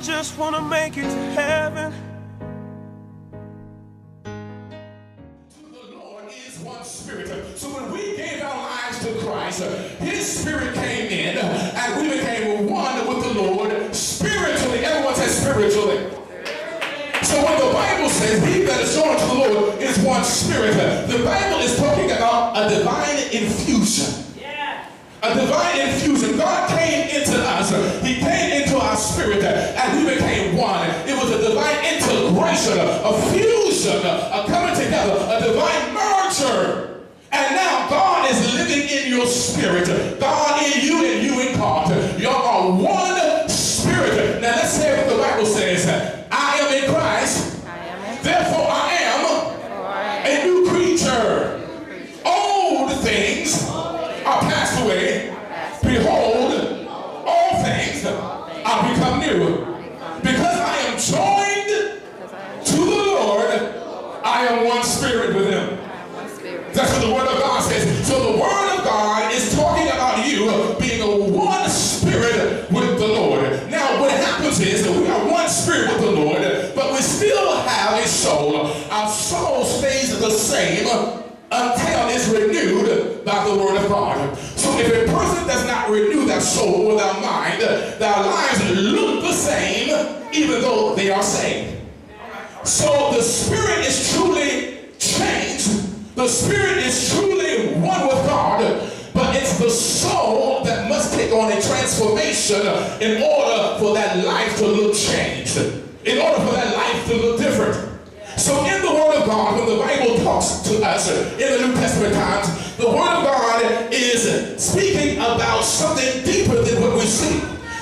just want to make it to heaven. The Lord is one spirit. So when we gave our lives to Christ, his spirit came in and we became one with the Lord spiritually. Everyone says spiritually. So when the Bible says he that is joined to the Lord is one spirit, the Bible is talking about a divine infusion. A divine infusion. God came into us. He came into our spirit and we became one. It was a divine integration, a fusion, a coming together, a divine merger. And now God is living in your spirit. God in you and you in God. You are one spirit. Now let's say what the Bible says. I am in Christ. Therefore I am a new creature. Old things are passed away. Behold, all things are become new. Because I am joined to the Lord, I am one spirit with him. That's what the Word of God says. So the Word of God is talking about you being a one spirit with the Lord. Now what happens is that we are one spirit with the Lord, but we still have a soul. Our soul stays the same until it's renewed by the Word of God. So if a person does not renew their soul or their mind, their lives look the same even though they are saved. So the spirit is truly changed. The spirit is truly one with God, but it's the soul that must take on a transformation in order for that life to look changed, in order for that life to look different. So in the Word of God, when the Bible talks to us in the New Testament times, the Word of God is speaking about something deeper than what we see.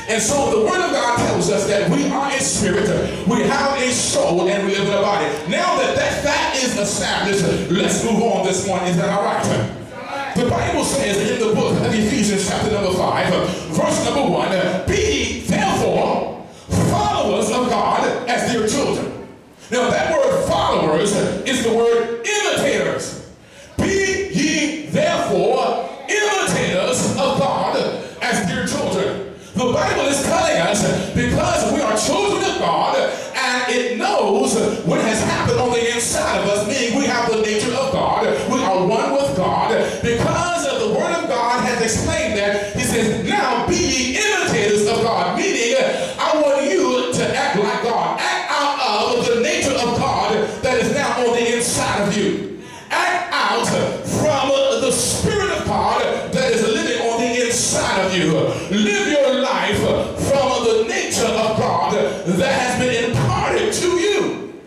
And so the Word of God tells us that we are a spirit, we have a soul, and we live in a body. Now that that fact is established, let's move on this morning. Is that all right? The Bible says in the book of Ephesians chapter number 5, verse number 1, be ye therefore followers of God as dear children. Now that word followers is the word imitators. Be ye therefore imitators of God as dear children. The Bible is telling us because we are children of God and it knows what has happened on the inside of us, meaning we have the nature of God. We are one with God. Because of the Word of God has explained that, he says, now be ye imitators of God, meaning I want you to act like God. Act out of the nature of God that is now on the inside of you. Act out from the Spirit of God that is living on the inside of you. Live your life from the nature of God that has been imparted to you.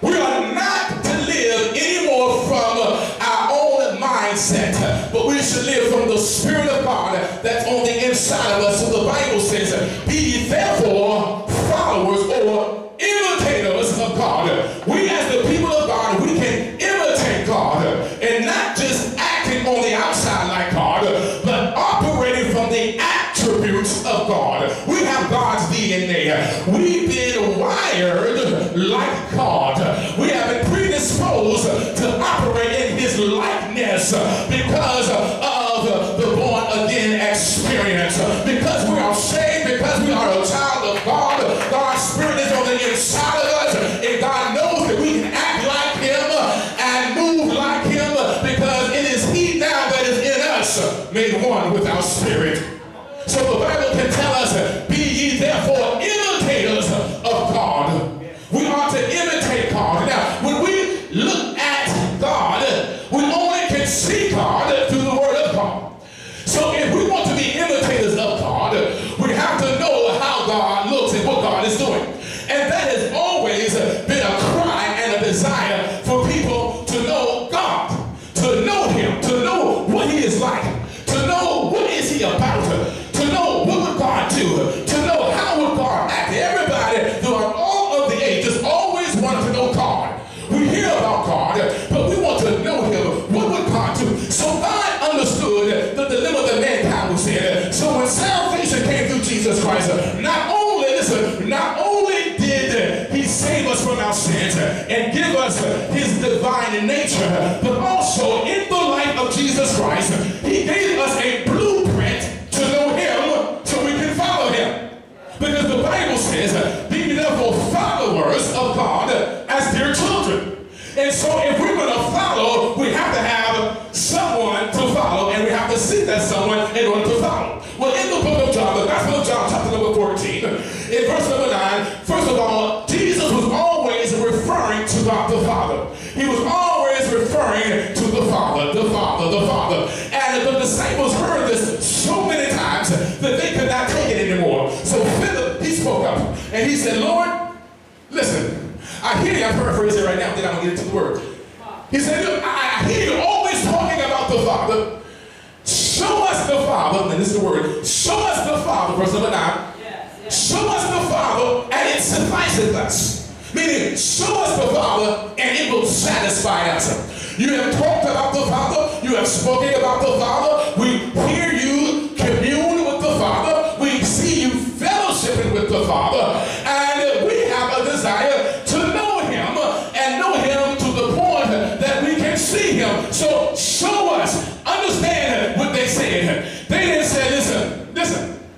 We are not to live anymore from our own mindset, but we should live from the Spirit of God that's on the inside of us. So the Bible says, be ye therefore followers or imitators of God. We as the people of God, we can imitate God and not just acting on the outside like God, but operating from the attributes of God. We have God's DNA. We've been wired like God. We have been predisposed to operate in his likeness because of the born again experience. Because we are saved, because we are a child of God, God's Spirit is on the inside of us, and God knows that we can act like him and move like him because it is he now that is in us, made one with our spirit. So the Bible can tell us, be ye therefore imitators of God. We are to imitate God. Now, when we look at God, we only can see God through the Word of God. So if we want to be imitators of God, we have to know how God looks and what God is doing. And that has always been a cry and a desire for people to know God, to know him, to know what he is like, to know what is he about, to know what would God do, to know how would God act. Everybody throughout all of the ages always wanted to know God. We hear about God, but we want to know him. What would God do? So God understood the dilemma that mankind was in. So when salvation came through Jesus Christ, not only did he save us from our sins and give us his divine nature, but also in the life of Jesus Christ, he gave us a blueprint in order to follow. Well, in the book of John, the Gospel of John, chapter number 14, in verse number 9, first of all, Jesus was always referring to God the Father. He was always referring to the Father, the Father, the Father. And the disciples heard this so many times that they could not take it anymore. So Philip, he spoke up and he said, Lord, listen, I hear you, I'm paraphrasing right now, then I'm going to get into the word. He said, look, I hear you always talking about the Father. Show us the Father, and this is the word, show us the Father, verse number 9. Show us the Father, and it suffices us. Meaning, show us the Father, and it will satisfy us. You have talked about the Father, you have spoken about the Father, we hear you commune with the Father, we see you fellowshipping with the Father, and we have a desire to know Him, and know Him to the point that we can see Him. So, show us. Understand what they said. They didn't say, listen.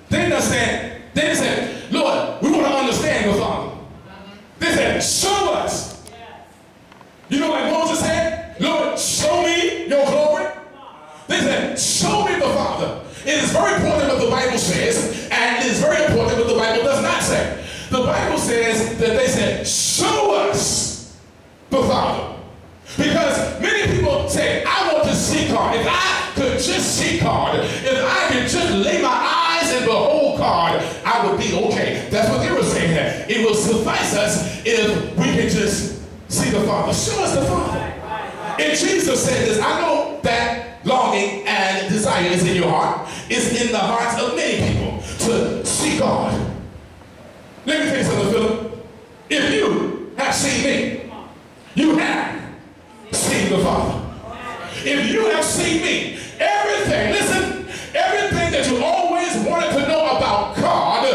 They didn't understand. They didn't say, Lord, we want to understand the Father. They said, show us. You know like Moses said, Lord, show me your glory. They said, show me the Father. It is very important what the Bible says, and it is very important what the Bible does not say. The Bible says that they said, show us the Father. Because many people say, I want to see God. If I could just see God, if I could just lay my eyes and behold God, I would be okay. That's what they were saying. It will suffice us if we can just see the Father. Show us the Father. And Jesus said this, I know that longing and desire is in your heart. It's in the hearts of many people to see God. Let me tell you something, Philip. If you have seen me, you have seen the Father. If you have seen me, everything, listen, everything that you always wanted to know about God,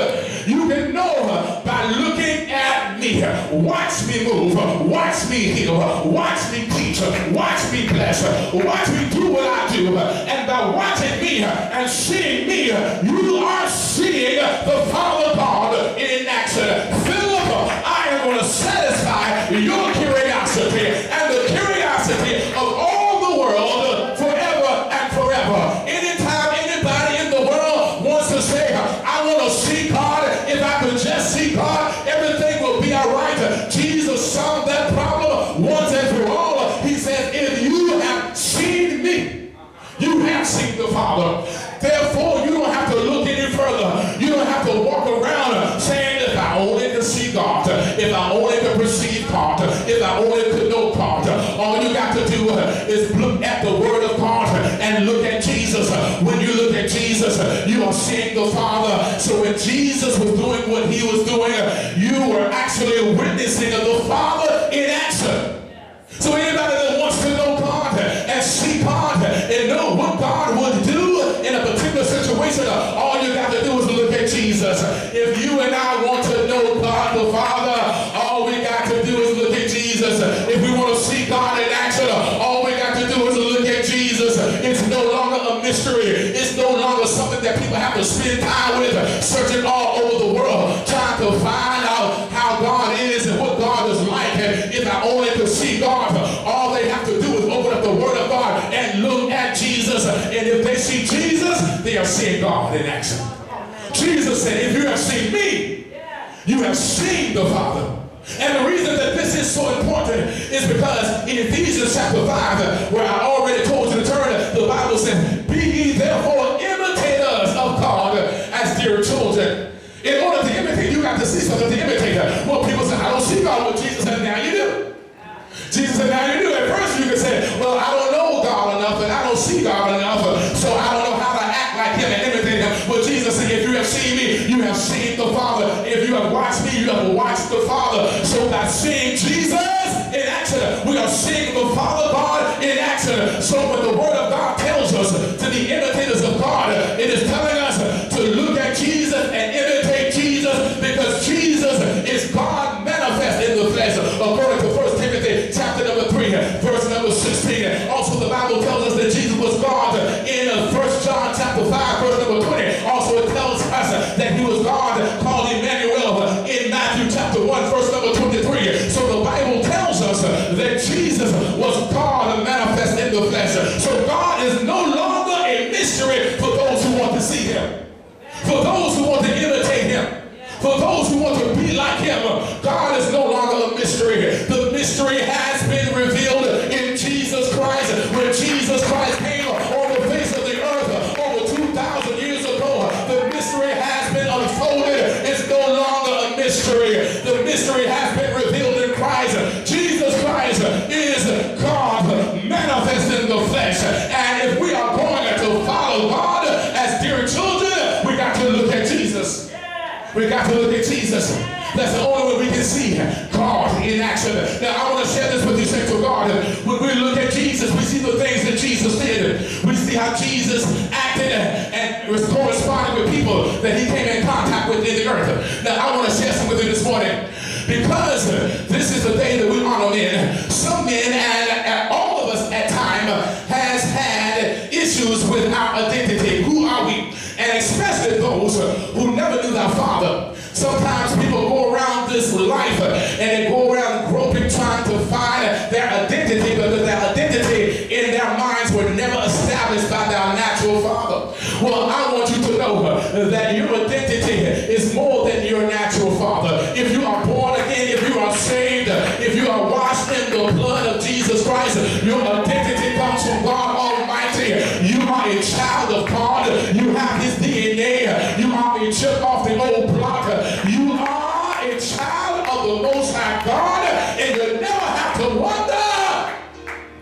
you can know by looking at me. Watch me move, watch me heal, watch me teach, watch me bless, watch me do what I do. And by watching me and seeing me, you are seeing the Father God in action. Philip, I am going to satisfy your curiosity and the curiosity of all the world forever and forever. Anytime anybody in the world wants to say, I want to see God, if I could just see God, everything will be all right. Jesus solved that problem once and for all. He said, if you have seen me, you have seen the Father. Therefore, you don't have to look any further. You don't have to walk around saying, if I only could see God, if I only could perceive God, if I only could know God. All you got to do is look at the Word of God and look at Jesus. When you look at Jesus, you are seeing the Father. So when Jesus was doing what He was doing, you were actually witnessing the Father in action. So anybody that wants to know God and see God and know what God would do in a particular situation, all you got to do is look at Jesus. If you and I want to know God the Father, all we got to do is look at Jesus. If we want to see God in action, all we got to do is look at Jesus. It's no longer a mystery. It's no longer something that people have to spend time with, searching all over the world, trying to find out how God is and what God is like. And if I only could see God, all they have to do is open up the Word of God and look at Jesus. And if they see Jesus, they are seeing God in action. Jesus said, if you have seen me, you have seen the Father. And the reason that this is so important is because in Ephesians chapter 5, where I already told you to turn, the Bible says, be ye therefore imitators of God as dear children. In order to imitate, you got to see something to imitate. Well, people say, I don't see God with Jesus, and now you do. Jesus said, now you do. At first you can say, well, I don't know God enough, and I don't see God enough, so I don't know how to act like Him and imitate Him. But Jesus said, if you have seen me, you have seen the Father. If you have watched me, you have watched the Father. So by seeing Jesus in action, we are seeing the Father God in action. So when the Word of God tells us to be imitators of God, it is telling us to look at Jesus and imitate Jesus, because Jesus is God manifest in the flesh. According to 1 Timothy chapter number 3, verse number 16. Also the Bible tells us that Jesus was God in 1 John chapter 5, verse number 20. Also it tells us that He was God called Emmanuel in Matthew chapter 1, verse number 23. So the Bible tells us that Jesus was God manifest in the flesh. So God is no longer a mystery for those who want mystery has been revealed in Christ. Jesus Christ is God manifest in the flesh. And if we are going to follow God as dear children, we got to look at Jesus. We got to look at Jesus. That's the only way we can see God in action. Now, I want to share this with you, saints of God. When we look at Jesus, we see the things that Jesus did. We see how Jesus acted and was corresponding with people that he came in contact with in the earth. Now, I want to share something with you this morning. Because this is the day that we honor men. Some men, and all of us at times, has had issues with our identity. Who are we? And especially those who never knew their Father. Sometimes people go around this life and they go around groping, trying to find their identity, because their identity in their minds were never established by their natural father. Well, I want you to know that your identity is more than your natural father. If you are born again, if you are saved, if you are washed in the blood of Jesus Christ, your identity comes from God Almighty. You are a child of God. You have his DNA. You are a chip off the old block. You are a child of the Most High God, and you never have to wonder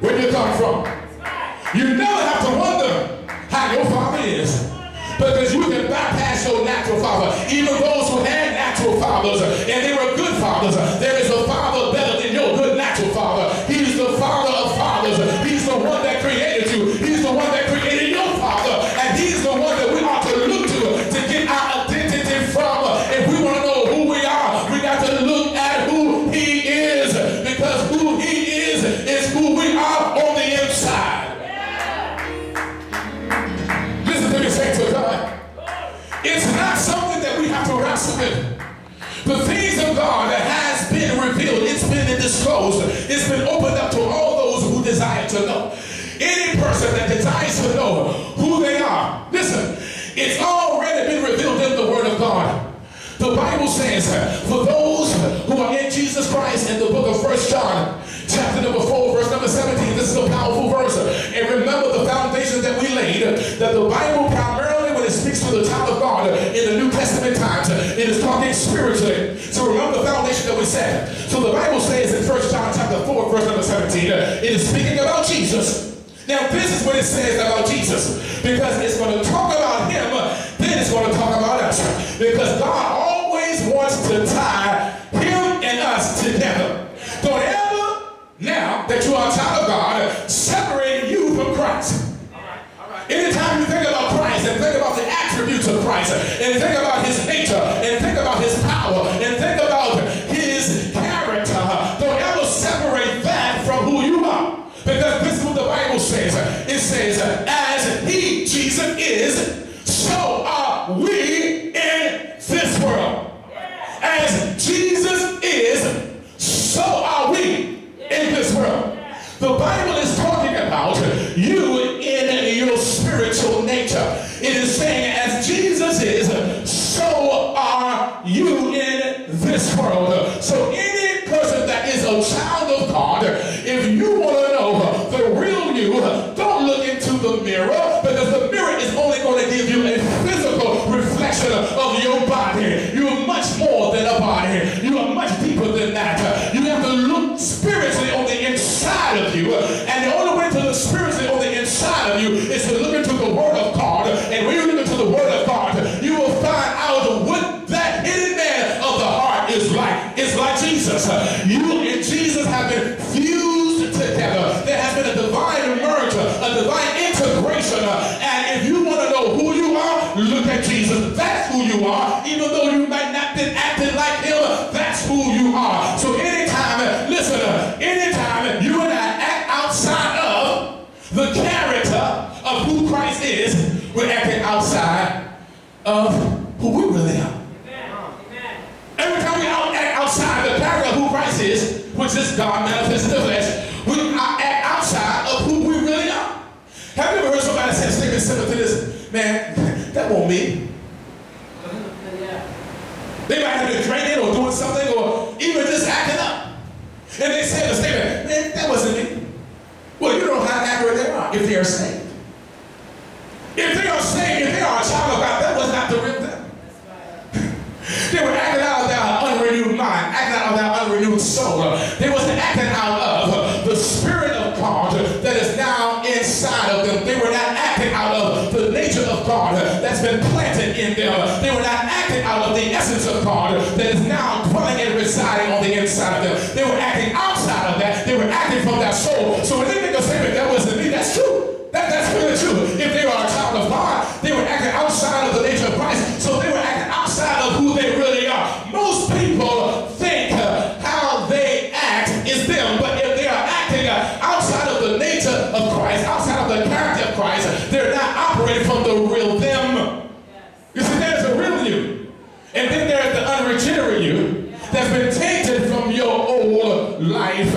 where you come from. You never have to wonder how your father is, because you can bypass your natural father. Even those who had natural fathers and they were good fathers, there is a father better than your good natural father. He's the father of fathers. He's the one that created you. He's the one that created your father, and he's the one that we ought to look to get our identity from. If we want to know who we are, we got to look at who he is, because who he is who we are on the inside. Listen to me, saints of God. It's not something that we have to wrestle with. The things of God that has been revealed, it's been disclosed, it's been opened up to all those who desire to know. Any person that desires to know who they are, listen, it's already been revealed in the Word of God. The Bible says, for those who are in Jesus Christ, in the book of 1 John, chapter number 4, verse number 17, this is a powerful verse. And remember the foundation that we laid, that the Bible primarily, when it speaks to the child of God in the New Testament times, it is talking spiritually. So remember the foundation that we set. So the Bible says in 1 John chapter 4, verse number 17, it is speaking about Jesus. Now this is what it says about Jesus, because it's going to talk about him, then it's going to talk about us. Because God always wants to tie him and us together. Don't ever, now that you are a child of God, separate you from Christ. Anytime you think about Christ and think about the attributes of Christ and think about his nature and think about his power and think about his character, don't ever separate that from who you are. Because this is what the Bible says. It says, as he, Jesus, is, so are we in this world. As Jesus is, so are we in this world. The Bible is talking about you in your spiritual nature. It is saying, as Jesus is, so are you in this world. So any person that is a child of God, if you want to know the real you, don't look into the mirror, because the mirror is only going to give you a physical reflection of your body. You are much more than a body. You are much deeper than that. You have to look spiritually on the inside of you, and the only way to look spiritually on the inside of you is to look into the Word of God. And when you look into the Word of God, you will find out what that hidden man of the heart is like. It's like Jesus. You and Jesus have been fused together. There has been a divine merger, a divine integration. And if you want to know who you are, look at Jesus. That's who you are. Even though you might not been acting like him, that's who you are. So anytime, listen, anytime you and I act outside of the character of who Christ is, we're acting outside of who we really are. Every time we act outside the character of who Christ is, which is God manifested in the flesh, we act outside of who we really are. Have you ever heard somebody say a statement similar to this? Man, that won't me. They might have been drinking or doing something or even just acting up. And they say a statement, man, that wasn't me. Well, you don't know how accurate they are if they are saved. If they are saved, if they are a child of God, that was not the real them. They were acting out of their unrenewed mind, acting out of rested in them. They were not acting out of the essence of God that is now dwelling and residing on the inside of them. They were acting outside of that. They were acting from that soul. So when they make a statement, that wasn't me, that's true. That's really true. If they were a child of God, they were acting outside of the nature of Christ. So they were acting outside of who they really are. Most people think how they act is them, but if they are acting outside of the nature of Christ, outside of the character of Christ, they're not operating from the real them. You see, there's a real you. And then there's the unregenerate you that's been tainted from your old life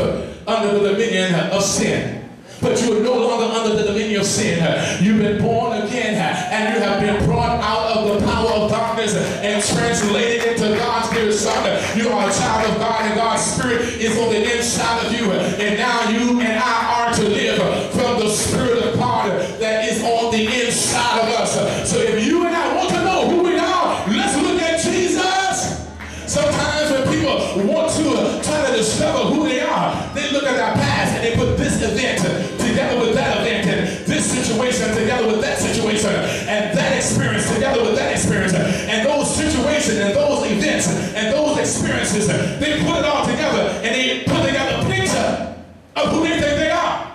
under the dominion of sin. But you are no longer under the dominion of sin. You've been born again and you have been brought out of the power of darkness and translated into God's dear Son. You are a child of God and God's Spirit is on the inside of you. And now you and I are to live from the Spirit of God that is on the inside of us. So if you and I want to know who we are, let's look at Jesus. Sometimes when people want to try to discover who they are, they look at their past and they put this event together with that event, and this situation together with that situation, and that experience together with that experience, and those situations and those events and those experiences, they put it all together and they put together a picture of who they think they are.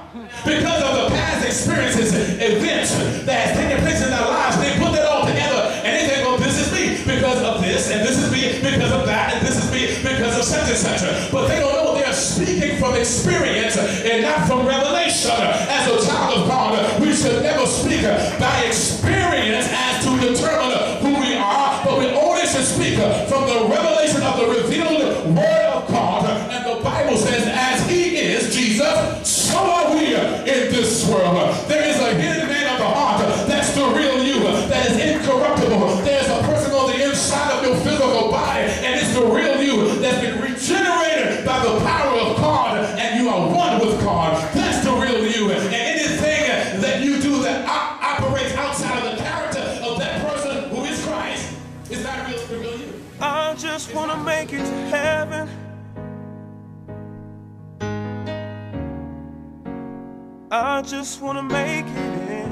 Because of the past experiences, events that has taken place in their lives, they put that all together and they think, well, this is me because of this, and this is me because of that, and this is me because of such and such. But they don't know they're speaking from experience and not from revelation. As a child of God, we should never speak by experience as to determine who we are, but we only should speak from the revelation of the revealed Word of God. And the Bible says, as He is, Jesus, so are we in this world. There is a hidden man of the heart. That's the real you. That is incorruptible. There's a person on the inside of your physical body, and it's the real you that's been regenerated by the power of God, and you are one with God. That's the real you. And anything that you do that operates outside of the character of that person who is Christ is not the real you. I just want to make it to heaven. I just want to make it in.